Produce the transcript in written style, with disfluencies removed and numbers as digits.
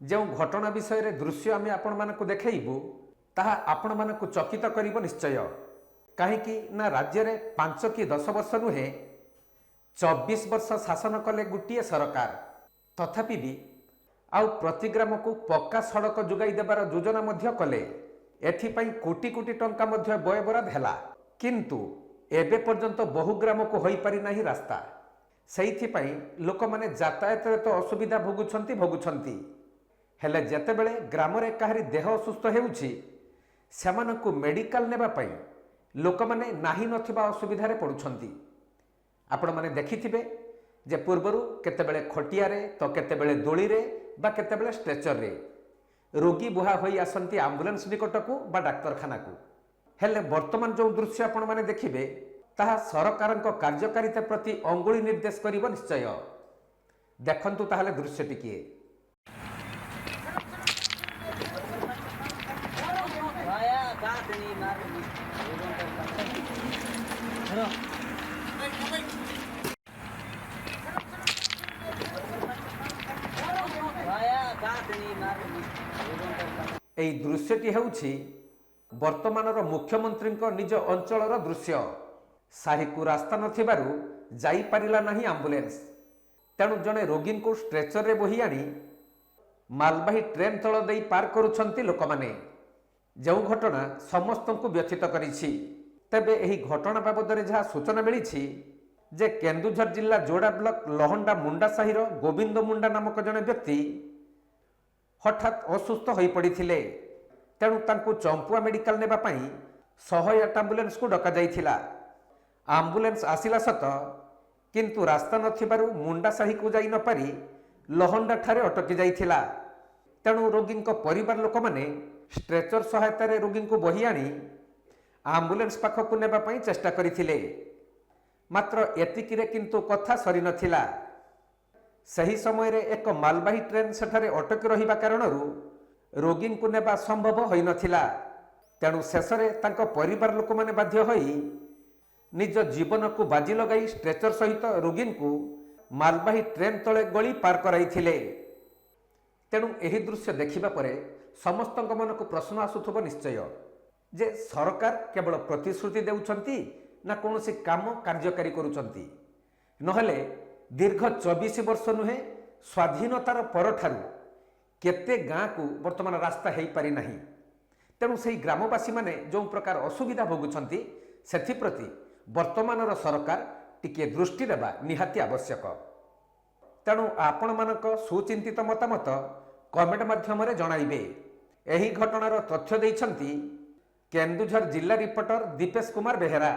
जो घटना विषय दृश्य आम आपण देखू ताहा आपण मानकु चकित करिब निश्चय। कहीं ना राज्य में 5 कि 10 वर्ष नुहे 24 वर्ष शासन कले गोटे सरकार, तथापि भी आउ प्रति ग्राम को पक्का सड़क जोगाई देवार योजना मध्य कले। एथिपाई कोटी कोटी टंका मध्य व्यय बराद हैला, किंतु एबे पर्यंत बहु ग्राम को होई पारि नाही रास्ता। सेइथिपाई लोक माने यातायात तो असुविधा भोगुछंती हेले जेतेबेले ग्राम रे काहरी देह असुस्थ हेउछि सेमानकु मेडिकल नेबा पई लोक माने नाही नथिबा असुविधा रे पडुछंती। आपण माने देखिथिबे जे पूर्वरु केतेबेले खटियारे तो केतेबेले दोली रे बा केतेबेले स्ट्रेचर रे रोगी बुहा होई आसंती एम्बुलेंस निकटकू बा डाक्तरखाना को। हेले वर्तमान जो दृश्य आपण माने देखिबे ताहा सरकारक कार्यकारिता प्रति अंगुली निर्देश करिब निश्चय। देखंतु ताहले दृश्य टिकिए। এই দৃশ্যটি ହେଉଛି ବର୍ତ୍ତମାନର ମୁଖ୍ୟମନ୍ତ୍ରୀଙ୍କ ନିଜ ଅଞ୍ଚଳର ଦୃଶ୍ୟ। ସାହିକୁ ରାସ୍ତା ନଥିବାରୁ ଯାଇପାରିଲା ନାହିଁ ଆମ୍ବୁଲେନ୍ସ, ତେଣୁ ଜଣେ ରୋଗୀଙ୍କୁ ଷ୍ଟ୍ରେଚରରେ ବୋହି ଆଣି ମାଲବାହୀ ଟ୍ରେନ୍ ତଳ ଦେଇ ପାର କରୁଛନ୍ତି ଲୋକମାନେ। ଯେଉଁ ଘଟଣା ସମସ୍ତଙ୍କୁ ବ୍ୟଥିତ କରିଛି। ତେବେ ଏହି ଘଟଣା ବାବଦରେ ଯାହା ସୂଚନା ମିଳିଛି ଯେ କେନ୍ଦୁଝର ଜିଲ୍ଲା ଯୋଡ଼ା ବ୍ଲକ ଲହଣ୍ଡା ମୁଣ୍ଡା ସାହିର ଗୋବିନ୍ଦ ମୁଣ୍ଡା ନାମକ ଜଣେ ବ୍ୟକ୍ତି हठात असुस्थ हो पड़े। तेणु तांकु चंपुआ मेडिकल नेबा पई 108 आम्बुलेंस को डका जाइथिला। आम्बुलेंस आसिला सत, किंतु रास्ता नथिबारु मुंडा साही को जाई न पारी लहंडा ठारे अटकी जाइथिला। तेणु रोगी परिवार लोक माने स्ट्रेचर सहायता रे रोगी को बही आनी आम्बुलेंस पाखकु नेबा पई चेष्टा करिथिले। मात्र एतिकिरे किंतु कथा सरी नथिला। सही समय रे एक मालबाही ट्रेन सेठारे अटकी रहिबा कारणरू रोगी को नेबा संभव होई नथिला। तेणु शेषरे तांको परिवार लोक माने बाध्य होई निज जीवन को बाजी लगाई स्ट्रेचर सहित रोगी को मालबाही ट्रेन तले गली पार कराइथिले। तेणु एही दृश्य देखिबा परे समस्तक मन को प्रश्न आसुथबो निश्चय जे सरकार केवल प्रतिश्रुति देउछंती ना कोनोसी काम कार्यकारी करूछंती। नहले दीर्घ 24 वर्ष नुहे स्वाधीनतार परठारु केते गाँ को वर्तमान रास्ता हो पारि नाही। तेणु से ग्रामवासी माने जो प्रकार असुविधा भोगुछंती सेथिप्रति वर्तमानर सरकार टिके दृष्टि देबा निहाती आवश्यक। तेणु आपण मानक सुचिंतित मतामत कमेंट माध्यम रे जणाइबे। एही घटनार तथ्य दैछंती केन्दुझर जिला रिपोर्टर दीपेश कुमार बेहेरा।